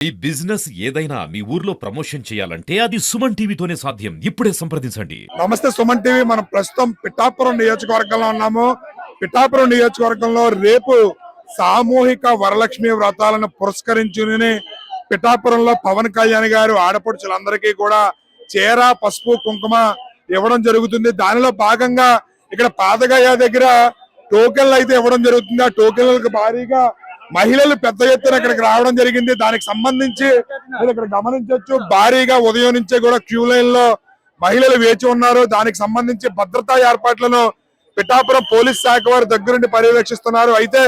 ఈ బిజినెస్ ఏదైనా మీ ఊర్లో ప్రమోషన్ చేయాలంటే అది సుమన్ టీవీతోనే సాధ్యం. ఇప్పుడే సంప్రదించండి. నమస్తే సుమన్ టీవీ. మనం ప్రస్తుతం పిఠాపురం నియోజకవర్గంలో ఉన్నాము. పిఠాపురం నియోజకవర్గంలో రేపు సామూహిక వరలక్ష్మి వ్రతాలను పురస్కరించుకుని పిఠాపురంలో పవన్ కళ్యాణ్ గారు ఆడపడుచులందరికీ కూడా చీర, పసుపు, కుంకుమ ఇవ్వడం జరుగుతుంది. దానిలో భాగంగా ఇక్కడ పాతగయ్య దగ్గర టోకెన్లు అయితే ఇవ్వడం జరుగుతుంది. ఆ టోకెన్లకు భారీగా మహిళలు పెద్ద ఎత్తున ఇక్కడికి రావడం జరిగింది. దానికి సంబంధించి మీరు ఇక్కడ గమనించవచ్చు, భారీగా ఉదయం నుంచే కూడా క్యూ లైన్ లో మహిళలు వేచి ఉన్నారు. దానికి సంబంధించి భద్రతా ఏర్పాట్లను పిఠాపురం పోలీస్ శాఖ వారి దగ్గరుండి పర్యవేక్షిస్తున్నారు. అయితే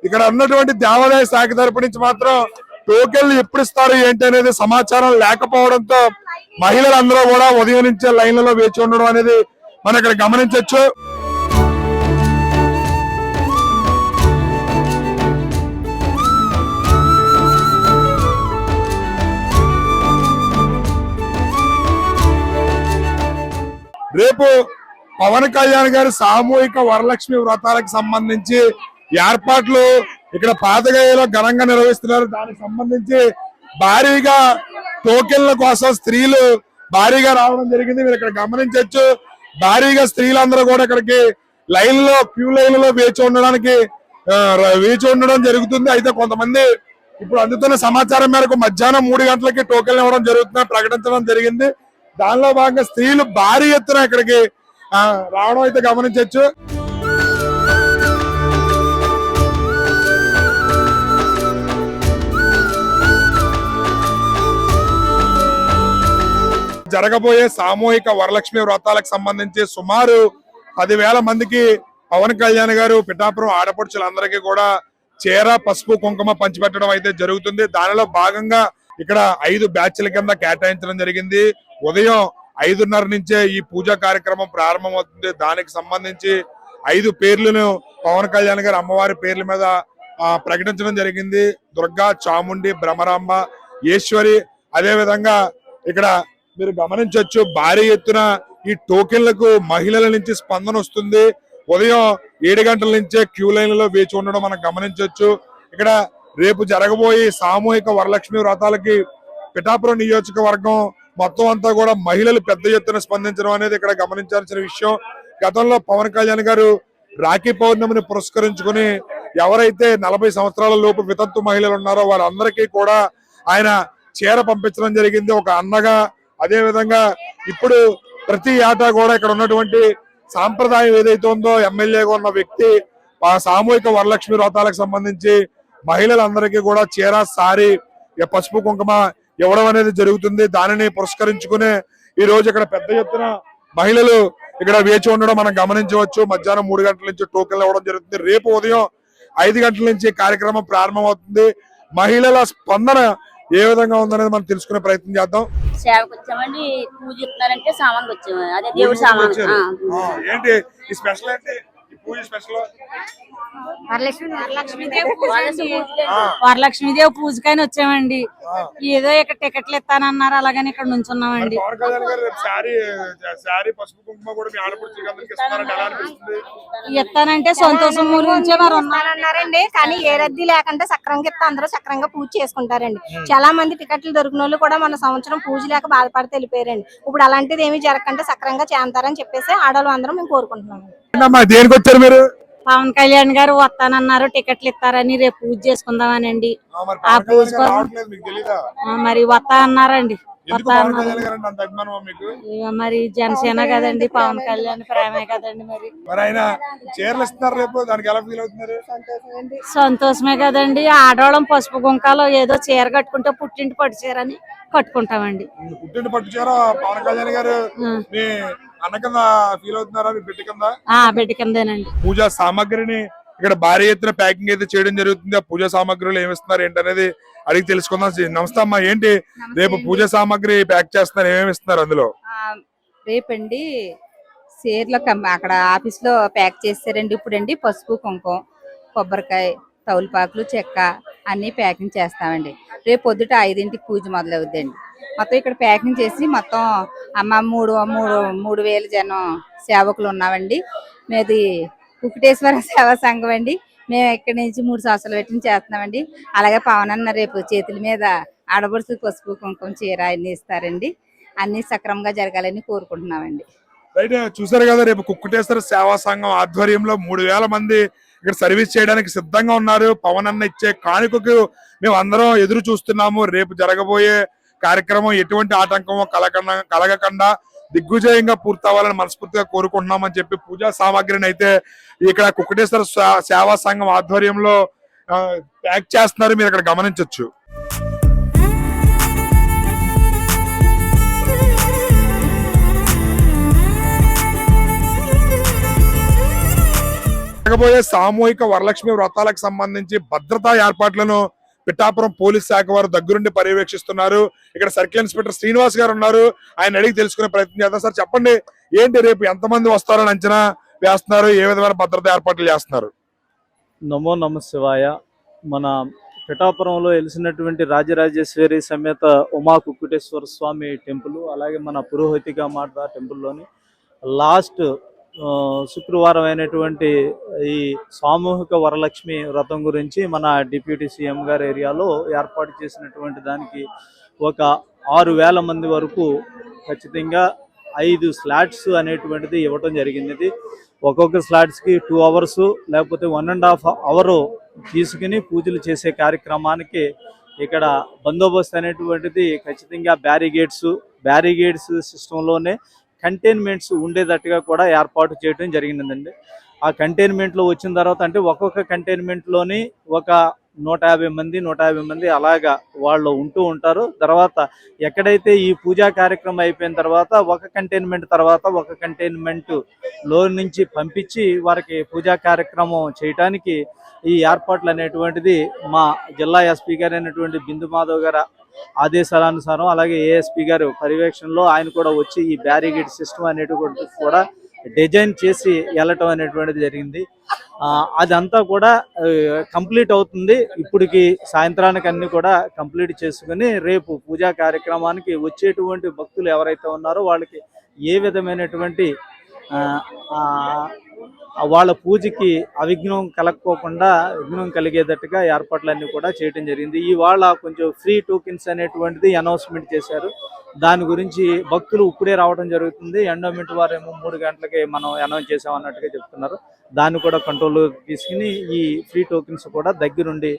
ఇక్కడ ఉన్నటువంటి దేవాదాయ శాఖ తరపు నుంచి మాత్రం టోకెన్లు ఎప్పుడు ఇస్తారు ఏంటి అనేది సమాచారం లేకపోవడంతో మహిళలందరూ కూడా ఉదయం నుంచే లైన్లలో వేచి ఉండడం అనేది మనం ఇక్కడ గమనించవచ్చు. రేపు పవన్ కళ్యాణ్ గారి సామూహిక వరలక్ష్మి వ్రతాలకు సంబంధించి ఏర్పాట్లు ఇక్కడ పాతగయ్యలో ఘనంగా నిర్వహిస్తున్నారు. దానికి సంబంధించి భారీగా టోకెన్ల కోసం స్త్రీలు భారీగా రావడం జరిగింది. మీరు ఇక్కడ గమనించవచ్చు, భారీగా స్త్రీలందరూ కూడా ఇక్కడికి క్యూ లైన్ లో వేచి ఉండడం జరుగుతుంది. అయితే కొంతమంది ఇప్పుడు అందుతున్న సమాచారం మేరకు మధ్యాహ్నం 3 గంటలకి టోకెన్లు ఇవ్వడం జరుగుతుందని ప్రకటించడం జరిగింది. దానిలో భాగంగా స్త్రీలు భారీ ఎత్తున ఇక్కడికి రావడం అయితే గమనించవచ్చు. జరగబోయే సామూహిక వరలక్ష్మి వ్రతాలకు సంబంధించి సుమారు 10,000 మందికి పవన్ కళ్యాణ్ గారు పిఠాపురం ఆడపడుచులందరికీ కూడా చీర, పసుపు, కుంకుమ పంచిపెట్టడం అయితే జరుగుతుంది. దానిలో భాగంగా ఇక్కడ 5 బ్యాచ్ల కింద కేటాయించడం జరిగింది. ఉదయం 5:30 నుంచే ఈ పూజా కార్యక్రమం ప్రారంభమవుతుంది. దానికి సంబంధించి 5 పేర్లను పవన్ కళ్యాణ్ గారు అమ్మవారి పేర్ల మీద ప్రకటించడం జరిగింది. దుర్గా, చాముండి, భ్రమరాంబ, ఈశ్వరి. అదే విధంగా ఇక్కడ మీరు గమనించవచ్చు, భారీ ఎత్తున ఈ టోకెన్లకు మహిళల నుంచి స్పందన వస్తుంది. ఉదయం 7 గంటల నుంచే క్యూ లైన్లలో వేచి ఉండడం మనం గమనించవచ్చు. ఇక్కడ రేపు జరగబోయే సామూహిక వరలక్ష్మి వ్రతాలకి పిఠాపురం నియోజకవర్గం మొత్తం అంతా కూడా మహిళలు పెద్ద ఎత్తున స్పందించడం అనేది ఇక్కడ గమనించాల్సిన విషయం. గతంలో పవన్ కళ్యాణ్ గారు రాఖీ పౌర్ణమిని పురస్కరించుకుని ఎవరైతే 40 సంవత్సరాల లోపు వితంతు మహిళలు ఉన్నారో వారందరికీ కూడా ఆయన చీర పంపించడం జరిగింది ఒక అన్నగా. అదే విధంగా ఇప్పుడు ప్రతి ఏటా కూడా ఇక్కడ ఉన్నటువంటి సాంప్రదాయం ఏదైతే ఉందో, ఎమ్మెల్యేగా ఉన్న వ్యక్తి సామూహిక వరలక్ష్మి వ్రతాలకు సంబంధించి మహిళలందరికీ కూడా చీర, సారీ, పసుపు, కుంకుమ ఇవ్వడం అనేది జరుగుతుంది. దానిని పురస్కరించుకునే ఈ రోజు ఇక్కడ పెద్ద ఎత్తున మహిళలు ఇక్కడ వేచి ఉండడం మనం గమనించవచ్చు. మధ్యాహ్నం 3 గంటల నుంచి టోకెన్లు ఇవ్వడం జరుగుతుంది. రేపు ఉదయం 5 గంటల నుంచి కార్యక్రమం ప్రారంభమవుతుంది. మహిళల స్పందన ఏ విధంగా ఉందనేది మనం తెలుసుకునే ప్రయత్నం చేద్దాం. సేవకు వచ్చామండి, పూజ ఇస్తున్నారంటే సామాన్కి వచ్చాము. అదే దేవుడు సామాన్. ఏంటి ఈ స్పెషల్? ఏంటి ఈ పూజ స్పెషల్? వరలక్ష్మీదేవి పూజకైనా వచ్చామండి. ఏదో ఇక్కడ టికెట్లు ఇస్తానన్నారు, అలాగని ఇక్కడ నుంచున్నామండి. ఇస్తానంటే సంతోషం గురించి మరి ఉన్నారన్నారండి. కానీ ఏ రద్దీ లేకుండా సక్రంగా ఇస్తే అందరూ సక్రంగా పూజ చేసుకుంటారండి. చాలా మంది టికెట్లు దొరికిన వాళ్ళు కూడా మన సంవత్సరం పూజ లేక బాధపడితే వెళ్ళిపోయారండి. ఇప్పుడు అలాంటిది ఏమి జరగకుండా సక్రంగా చేస్తారని చెప్పేసి ఆడవాళ్ళు అందరం మేము కోరుకుంటున్నాం. దేనికి వచ్చారు మీరు? పవన్ కళ్యాణ్ గారు వస్తానన్నారు, టికెట్లు ఇస్తారని రేపు పూజ చేసుకుందామనండి. ఆ పూజ మరి వస్తా అన్నారండి. మరి జనసేన కదండి, పవన్ కళ్యాణ్ ప్రేమే కదండి. మరి ఆయన చీరలు ఇస్తున్నారు రేపు, దానికి ఎలా ఫీల్ అవుతున్నారు? సంతోషమే కదండి. ఆడవాళ్ళం పసుపు కుంకాలు ఏదో చీర కట్టుకుంటే పుట్టింటి పట్టు చీర అని కట్టుకుంటామండి. పుట్టింటి పట్టు చీర పవన్ కళ్యాణ్ గారు అన్న కింద ఫీల్ అవుతున్నారా? మీ బిడ్డ కింద? బిడ్డ కిందేనండి. పూజా సామాగ్రిని ఇక్కడ భారీ ఎత్తున ప్యాకింగ్ అయితే చేయడం జరుగుతుంది. ఆ పూజా సామాగ్రిలు ఏమిస్తున్నారు ఏంటనేది అడిగి తెలుసుకుందాం. నమస్తే అమ్మా, ఏంటి రేపు పూజా సామాగ్రి ప్యాక్ చేస్తున్నారు, ఏమేమి ఇస్తున్నారు అందులో? రేపండి చీరలు అక్కడ ఆఫీస్ లో ప్యాక్ చేస్తారండి. ఇప్పుడండి పసుపు, కుంకుమ, కొబ్బరికాయ, తౌలుపాకులు, చెక్క అన్ని ప్యాకింగ్ చేస్తామండి. రేపు పొద్దుట 5ంటికి పూజ మొదలవుద్దండి. మొత్తం ఇక్కడ ప్యాకింగ్ చేసి మొత్తం అమ్మ 3,000 జనం సేవకులు ఉన్నామండి. మీది కుకుటేశ్వర సేవా సంఘం అండి. మేము ఇక్కడి నుంచి 3 సంవత్సరాలు పెట్టి చేస్తున్నామండి. అలాగే పవన్ అన్న రేపు చేతుల మీద ఆడపడుచు పసుపు కుంకుమ చీర అన్ని ఇస్తారండి. అన్ని సక్రమంగా జరగాలని కోరుకుంటున్నామండి. రైట్, చూసారు కదా, రేపు కుక్కుటేశ్వర సేవా సంఘం ఆధ్వర్యంలో 3000 మంది ఇక్కడ సర్వీస్ చేయడానికి సిద్ధంగా ఉన్నారు. పవన్ అన్న ఇచ్చే కానుకకు మేము అందరం ఎదురు చూస్తున్నాము. రేపు జరగబోయే కార్యక్రమం ఎటువంటి ఆటంకం కలగకుండా దిగ్విజయంగా పూర్తవ్వాలని మనస్ఫూర్తిగా కోరుకుంటున్నామని చెప్పి పూజా సామాగ్రిని అయితే ఇక్కడ కుక్కుటేశ్వర సేవా సంఘం ఆధ్వర్యంలో ప్యాక్ చేస్తున్నారు. మీరు ఇక్కడ గమనించవచ్చు. జరగబోయే సామూహిక వరలక్ష్మి వ్రతాలకు సంబంధించి భద్రతా ఏర్పాట్లను పిఠాపురం పోలీస్ శాఖ వారు దగ్గరుండి పర్యవేక్షిస్తున్నారు. ఇక్కడ సర్కిల్ ఇన్స్పెక్టర్ శ్రీనివాస్ గారు ఉన్నారు. ఆయన అడిగి తెలుసుకునే ప్రయత్నం చేద్దాం. సార్ చెప్పండి, ఏంటి రేపు ఎంతమంది వస్తారని అంచనా వేస్తున్నారు? ఏ విధమైన భద్రతా ఏర్పాట్లు చేస్తున్నారు? నమో నమ శివాయ. మన పిఠాపురంలో వెలిసినటువంటి రాజరాజేశ్వరి సమేత ఉమా కుక్కుటేశ్వర స్వామి టెంపుల్, అలాగే మన పురోహితిగా మాత టెంపుల్లోని లాస్ట్ శుక్రవారం అయినటువంటి ఈ సామూహిక వరలక్ష్మి వ్రతం గురించి మన డిప్యూటీ సీఎం గారి ఏరియాలో ఏర్పాటు చేసినటువంటి దానికి ఒక 6000 మంది వరకు ఖచ్చితంగా 5 స్లాట్స్ అనేటువంటిది ఇవ్వటం జరిగింది. ఒక్కొక్క స్లాట్స్కి 2 అవర్స్ లేకపోతే 1.5 అవర్ తీసుకుని పూజలు చేసే కార్యక్రమానికి ఇక్కడ బందోబస్తు అనేటువంటిది ఖచ్చితంగా బ్యారిగేడ్స్ సిస్టంలోనే కంటైన్మెంట్స్ ఉండేటట్టుగా కూడా ఏర్పాటు చేయడం జరిగిందండి. ఆ కంటైన్మెంట్లో వచ్చిన తర్వాత అంటే ఒక్కొక్క కంటైన్మెంట్లోని ఒక 150 మంది అలాగా వాళ్ళు ఉంటూ ఉంటారు. తర్వాత ఎక్కడైతే ఈ పూజా కార్యక్రమం అయిపోయిన తర్వాత ఒక కంటైన్మెంట్ లో నుంచి పంపించి వారికి పూజా కార్యక్రమం చేయటానికి ఈ ఏర్పాట్లు అనేటువంటిది మా జిల్లా ఎస్పీ గారు అయినటువంటి బిందు మాధవ్ గారు ఆదేశాలనుసారం, అలాగే ఏఎస్పీ గారు పర్యవేక్షణలో ఆయన కూడా వచ్చి ఈ బ్యారిగేడ్ సిస్టమ్ అనేటువంటి కూడా డిజైన్ చేసి వెళ్ళటం అనేటువంటిది జరిగింది. అదంతా కూడా కంప్లీట్ అవుతుంది. ఇప్పటికి సాయంత్రానికి అన్ని కూడా కంప్లీట్ చేసుకుని రేపు పూజా కార్యక్రమానికి వచ్చేటువంటి భక్తులు ఎవరైతే ఉన్నారో వాళ్ళకి ఏ విధమైనటువంటి వాళ్ళ పూజకి విఘ్నం కలిగేటట్టుగా ఏర్పాట్లన్నీ కూడా చేయడం జరిగింది. ఇవాళ కొంచెం ఫ్రీ టోకెన్స్ అనేటువంటిది అనౌన్స్మెంట్ చేశారు. దాని గురించి భక్తులు ఇప్పుడే రావడం జరుగుతుంది. ఎండోమెంట్ వారేమో 3 గంటలకి మనం అనౌన్స్ చేసామన్నట్టుగా చెప్తున్నారు. దాన్ని కూడా కంట్రోల్ తీసుకుని ఈ ఫ్రీ టోకెన్స్ కూడా దగ్గరుండి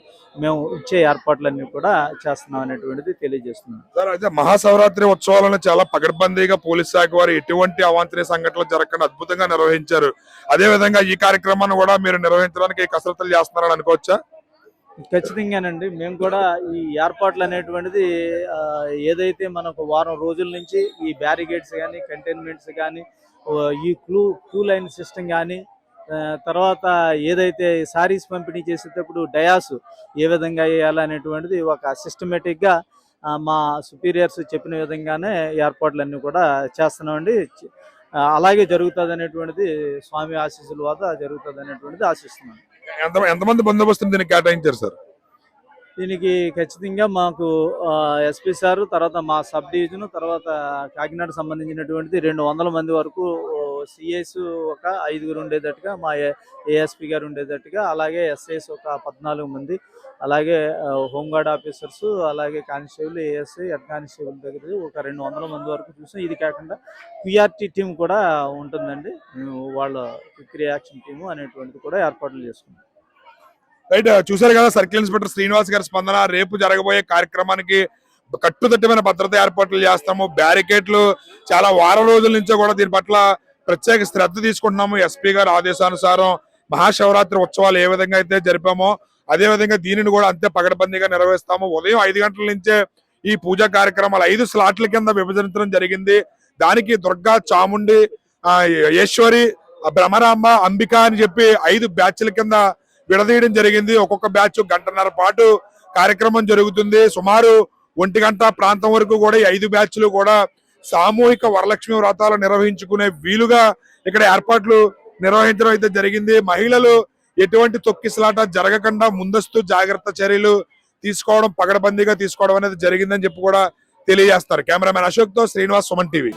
మేము ఇచ్చే ఏర్పాట్లన్నీ కూడా చేస్తున్నాం అనేటువంటిది తెలియజేస్తున్నాం. సార్, అయితే మహాశివరాత్రి ఉత్సవాలను చాలా పకడ్బందీగా పోలీస్ శాఖ వారు ఎటువంటి అవాంఛనీయ సంఘటనలు జరగకుండా అద్భుతంగా నిర్వహించారు. అదే విధంగా ఈ కార్యక్రమాన్ని కూడా మీరు నిర్వహించడానికి కసరత్తులు చేస్తున్నారని అనుకోవచ్చా? ఖచ్చితంగానండి. మేము కూడా ఈ ఏర్పాట్లు అనేటువంటిది ఏదైతే మనకు వారం రోజుల నుంచి ఈ బ్యారిగేడ్స్ కానీ కంటైన్మెంట్స్ కానీ ఈ క్యూ లైన్ సిస్టమ్ కానీ తర్వాత ఏదైతే సారీస్ పంపిణీ చేసేటప్పుడు డయాస్ ఏ విధంగా వేయాలనేటువంటిది ఒక సిస్టమేటిక్గా మా సుపీరియర్స్ చెప్పిన విధంగానే ఏర్పాట్లన్నీ కూడా చేస్తున్నామండి. అలాగే జరుగుతుంది అనేటువంటిది స్వామి ఆశీస్సుల వద్ద జరుగుతుంది అనేటువంటిది ఆశిస్తున్నాను. ఎంతమంది బందోబస్తు దీనికి కేటాయించారు సార్? దీనికి ఖచ్చితంగా మాకు ఎస్పీ సార్, తర్వాత మా సబ్ డివిజన్, తర్వాత కాకినాడ సంబంధించినటువంటి 200 మంది వరకు సిఐస్ ఒక 5 ఉండేటట్టుగా, మా ఏఎస్పీ గారు ఉండేటట్టుగా, అలాగే ఎస్ఐస్ ఒక 14 మంది, అలాగే హోంగార్డ్ ఆఫీసర్స్, అలాగే కానిస్టేబుల్, ఏఎస్ఐ, హెడ్ కానిస్టేబుల్ దగ్గర ఒక 200 మంది వరకు చూసాం. ఇది కాకుండా పిఆర్టీ టీం కూడా ఉంటుందండి. వాళ్ళ క్విక్ రియాక్షన్ టీము అనేటువంటిది కూడా ఏర్పాట్లు చేసుకున్నాం. రైట్, చూసారు కదా సర్కిల్ ఇన్స్పెక్టర్ శ్రీనివాస్ గారి స్పందన. రేపు జరగబోయే కార్యక్రమానికి కట్టుదిట్టమైన భద్రత ఏర్పాట్లు చేస్తాము. బ్యారికేడ్లు చాలా వారం రోజుల నుంచో కూడా దీని పట్ల ప్రత్యేక శ్రద్ధ తీసుకుంటున్నాము. ఎస్పీ గారి ఆదేశానుసారం మహాశివరాత్రి ఉత్సవాలు ఏ విధంగా అయితే జరిపామో అదే విధంగా దీనిని కూడా అంతే పకడ్బందీగా నిర్వహిస్తాము. ఉదయం 5 గంటల నుంచే ఈ పూజా కార్యక్రమాలు 5 స్లాట్ల కింద విభజించడం జరిగింది. దానికి దుర్గా, చాముండి, ఈశ్వరి, భ్రమరాంబ, అంబిక అని చెప్పి 5 బ్యాచ్ల కింద విడదీయడం జరిగింది. ఒక్కొక్క బ్యాచ్ 1.5 గంటల పాటు కార్యక్రమం జరుగుతుంది. సుమారు 1 గంట ప్రాంతం వరకు కూడా ఈ 5 బ్యాచ్లు కూడా సామూహిక వరలక్ష్మి వ్రతాలు నిర్వహించుకునే వీలుగా ఇక్కడ ఏర్పాట్లు నిర్వహించడం అయితే జరిగింది. మహిళలు ఎటువంటి తొక్కిసలాట జరగకుండా ముందస్తు జాగ్రత్త చర్యలు తీసుకోవడం, పకడ్బందీగా తీసుకోవడం అనేది జరిగిందని చెప్పి కూడా తెలియజేస్తారు. కెమెరామెన్ అశోక్ తో శ్రీనివాస్, సుమన్ టీవీ.